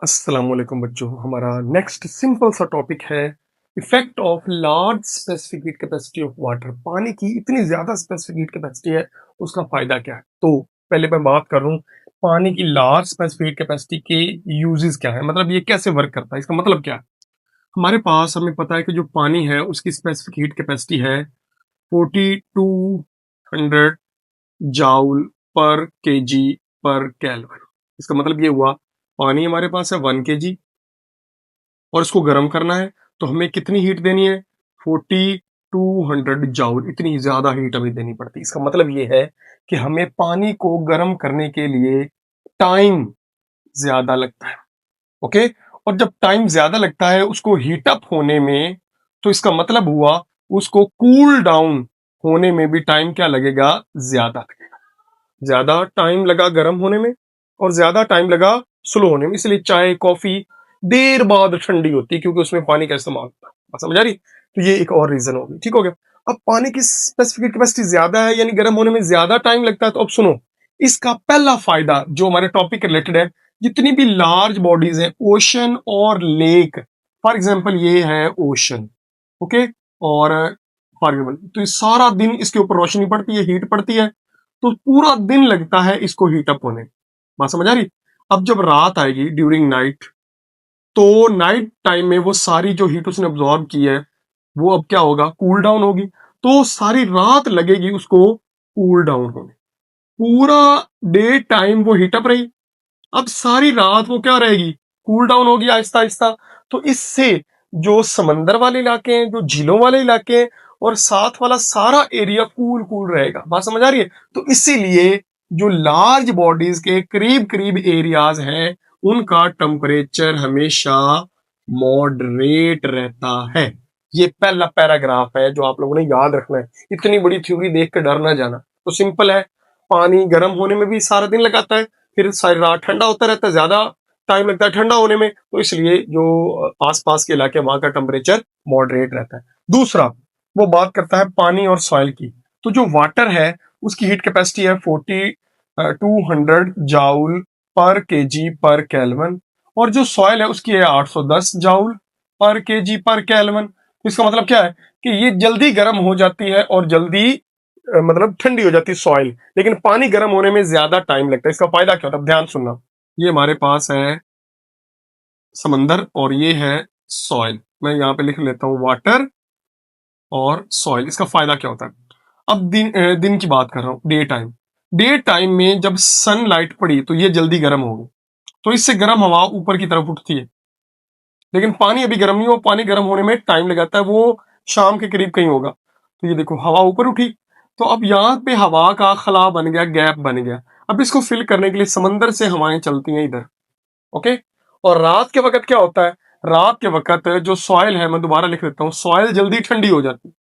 अस्सलाम वालेकुम बच्चों। हमारा नेक्स्ट सिंपल सा टॉपिक है effect of large specific heat capacity of water. पानी की इतनी ज्यादा स्पेसिफिक हीट कैपेसिटी है, उसका फायदा क्या है। तो पहले मैं बात कर रहा हूँ पानी की लार्ज स्पेसिफिक हीट कैपेसिटी के यूजेस क्या है, मतलब ये कैसे वर्क करता है, इसका मतलब क्या है। हमारे पास हमें पता है कि जो पानी है उसकी स्पेसिफिक हीट कैपेसिटी है 4200 जाउल पर केजी पर केल्विन। इसका मतलब ये हुआ पानी हमारे पास है 1 kg और इसको गर्म करना है, तो हमें कितनी हीट देनी है 4200 जाउल। इतनी ज्यादा हीट हमें देनी पड़ती है। इसका मतलब ये है कि हमें पानी को गर्म करने के लिए टाइम ज्यादा लगता है। ओके, और जब टाइम ज्यादा लगता है उसको हीट अप होने में, तो इसका मतलब हुआ उसको कूल डाउन होने में भी टाइम क्या लगेगा, ज्यादा लगेगा। ज्यादा टाइम लगा गर्म होने में और ज्यादा टाइम लगा स्लो होने में, इसलिए चाय कॉफी देर बाद ठंडी होती है, क्योंकि उसमें पानी का इस्तेमाल होता है। बात समझ आ रही। तो ये एक और रीजन होगी। ठीक हो गया। अब पानी की स्पेसिफिक कैपेसिटी ज्यादा है, यानी गर्म होने में ज्यादा टाइम लगता है। तो अब सुनो, इसका पहला फायदा जो हमारे टॉपिक रिलेटेड है, जितनी भी लार्ज बॉडीज है, ओशन और लेक, फॉर एग्जाम्पल ये है ओशन, ओके, और फॉर एग्जाम्पल तो ये सारा दिन इसके ऊपर रोशनी पड़ती है, हीट पड़ती है, तो पूरा दिन लगता है इसको हीट अप होने। बात समझ आ रही। अब जब रात आएगी ड्यूरिंग नाइट, तो नाइट टाइम में वो सारी जो हीट उसने अब्सॉर्ब की है वो अब क्या होगा, कूल डाउन होगी। तो सारी रात लगेगी उसको कूल डाउन होने। पूरा डे टाइम वो हीट अप रही, अब सारी रात वो क्या रहेगी, कूल डाउन होगी आहिस्ता आहिस्ता। तो इससे जो समंदर वाले इलाके हैं, जो झीलों वाले इलाके हैं, और साथ वाला सारा एरिया कूल कूल रहेगा। बात समझ आ रही है। तो इसीलिए जो लार्ज बॉडीज के करीब करीब एरियाज हैं, उनका टेम्परेचर हमेशा मॉडरेट रहता है। ये पहला पैराग्राफ है जो आप लोगों ने याद रखना है। इतनी बड़ी थ्योरी देख के डर ना जाना। तो सिंपल है, पानी गर्म होने में भी सारा दिन लगाता है, फिर सारी रात ठंडा होता रहता है, ज्यादा टाइम लगता है ठंडा होने में, तो इसलिए जो आसपास के इलाके वहां का टेम्परेचर मॉडरेट रहता है। दूसरा, वो बात करता है पानी और सॉइल की। तो जो वाटर है उसकी हीट कैपेसिटी है 4200 जाउल पर केजी पर केल्विन, और जो सॉइल है उसकी है 810 जाउल पर केजी पर केल्विन। तो इसका मतलब क्या है कि ये जल्दी गर्म हो जाती है और जल्दी मतलब ठंडी हो जाती है सॉइल, लेकिन पानी गर्म होने में ज्यादा टाइम लगता है। इसका फायदा क्या होता है, ध्यान सुनना। ये हमारे पास है समंदर और ये है सॉइल। मैं यहाँ पे लिख लेता हूँ वाटर और सॉइल। इसका फायदा क्या होता है। अब दिन की बात कर रहा हूँ, डे टाइम। डे टाइम में जब सनलाइट पड़ी तो ये जल्दी गर्म होगी, तो इससे गर्म हवा ऊपर की तरफ उठती है। लेकिन पानी अभी गर्म नहीं हो, पानी गर्म होने में टाइम लगाता है, वो शाम के करीब कहीं होगा। तो ये देखो हवा ऊपर उठी, तो अब यहाँ पे हवा का खला बन गया, गैप बन गया। अब इसको फिल करने के लिए समंदर से हवाएं चलती हैं इधर। ओके, और रात के वक्त क्या होता है, रात के वक्त जो सॉइल है, मैं दोबारा लिख देता हूँ, सॉइल जल्दी ठंडी हो जाती है,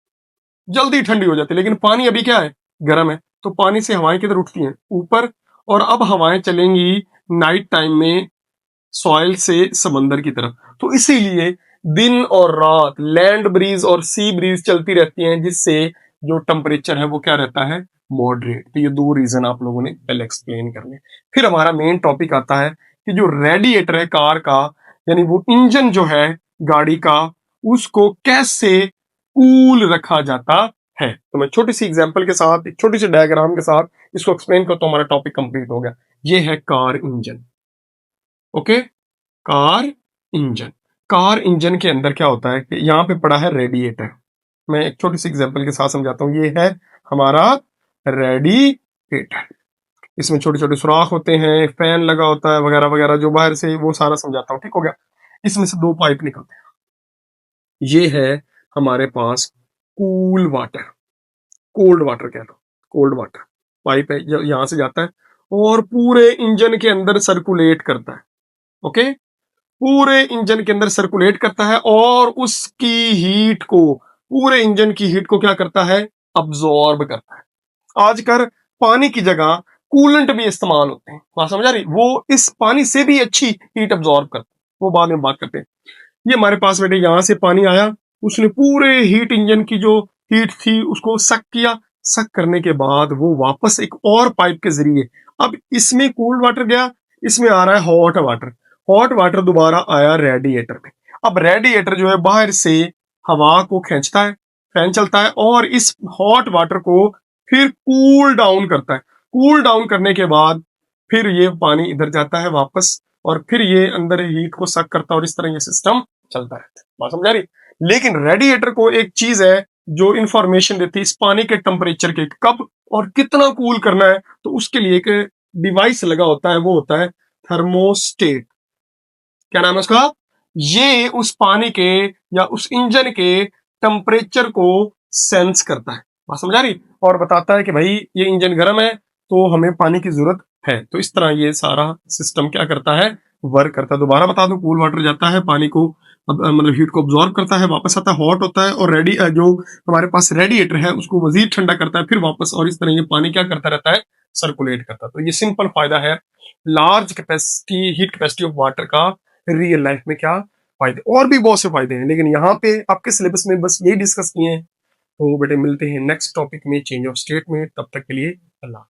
जल्दी ठंडी हो जाती है, लेकिन पानी अभी क्या है, गर्म है। तो पानी से हवाएं किधर उठती हैं, ऊपर। और अब हवाएं चलेंगी नाइट टाइम में सॉइल से समंदर की तरफ। तो इसीलिए दिन और रात लैंड ब्रीज और सी ब्रीज चलती रहती हैं, जिससे जो टेम्परेचर है वो क्या रहता है, मॉडरेट। तो ये दो रीजन आप लोगों ने पहले एक्सप्लेन करने। फिर हमारा मेन टॉपिक आता है कि जो रेडिएटर है कार का, यानी वो इंजन जो है गाड़ी का, उसको कैसे कूल रखा जाता है। तो मैं छोटी सी एग्जांपल के साथ, एक छोटी सी डायग्राम के साथ इसको एक्सप्लेन करता हूं, हमारा टॉपिक कंप्लीट हो गया। ये है car engine. Okay, car engine. Car engine के अंदर क्या होता है कि यहाँ पे पड़ा है रेडिएटर। मैं एक छोटी सी एग्जांपल के साथ समझाता हूँ। ये है हमारा रेडिएटर। इसमें छोटे छोटे सुराख होते हैं, फैन लगा होता है, वगैरह वगैरह, जो बाहर से, वो सारा समझाता हूँ। ठीक हो गया। इसमें से दो पाइप निकलते हैं। ये है हमारे पास कूल वाटर, कोल्ड वाटर कह लो, कोल्ड वाटर पाइप है, यहाँ से जाता है और पूरे इंजन के अंदर सर्कुलेट करता है। ओके, पूरे इंजन के अंदर सर्कुलेट करता है, और उसकी हीट को, पूरे इंजन की हीट को क्या करता है, अब्सॉर्ब करता है। आजकल पानी की जगह कूलेंट भी इस्तेमाल होते हैं। बात समझ आ रही, वो इस पानी से भी अच्छी हीट अब्सॉर्ब करते हैं, वो बाद में बात करते हैं। ये हमारे पास बेटे यहां से पानी आया, उसने पूरे हीट इंजन की जो हीट थी उसको सक किया। सक करने के बाद वो वापस एक और पाइप के जरिए, अब इसमें कोल्ड वाटर गया, इसमें आ रहा है हॉट वाटर। हॉट वाटर दोबारा आया रेडिएटर में। अब रेडिएटर जो है बाहर से हवा को खींचता है, फैन चलता है और इस हॉट वाटर को फिर कूल डाउन करता है। कूल डाउन करने के बाद फिर ये पानी इधर जाता है वापस और फिर ये अंदर हीट को सक करता है और इस तरह ये सिस्टम चलता रहता है। बात समझ आ रही? लेकिन रेडिएटर को एक चीज है जो इंफॉर्मेशन देती है इस पानी के टेम्परेचर के, कब और कितना कूल करना है, तो उसके लिए एक डिवाइस लगा होता है, वो होता है थर्मोस्टेट। क्या नाम है उसका? ये उस पानी के या उस इंजन के टेम्परेचर को सेंस करता है। बात समझ आ रही? और बताता है कि भाई ये इंजन गर्म है तो हमें पानी की जरूरत है। तो इस तरह ये सारा सिस्टम क्या करता है, वर्क करता है। दोबारा बता दूं, कूल वाटर जाता है, पानी को मतलब हीट को ऑब्जॉर्व करता है, वापस आता है, हॉट होता है और जो हमारे पास रेडिएटर है उसको मजीद ठंडा करता है, फिर वापस, और इस तरह ये पानी क्या करता रहता है, सर्कुलेट करता है। तो ये सिंपल फायदा है large capacity heat capacity of water का रियल लाइफ में क्या फायदे। और भी बहुत से फायदे हैं लेकिन यहाँ पे आपके सिलेबस में बस यही डिस्कस किए हैं। तो बेटे मिलते हैं नेक्स्ट टॉपिक में, चेंज ऑफ स्टेट में। तब तक के लिए अल्लाह।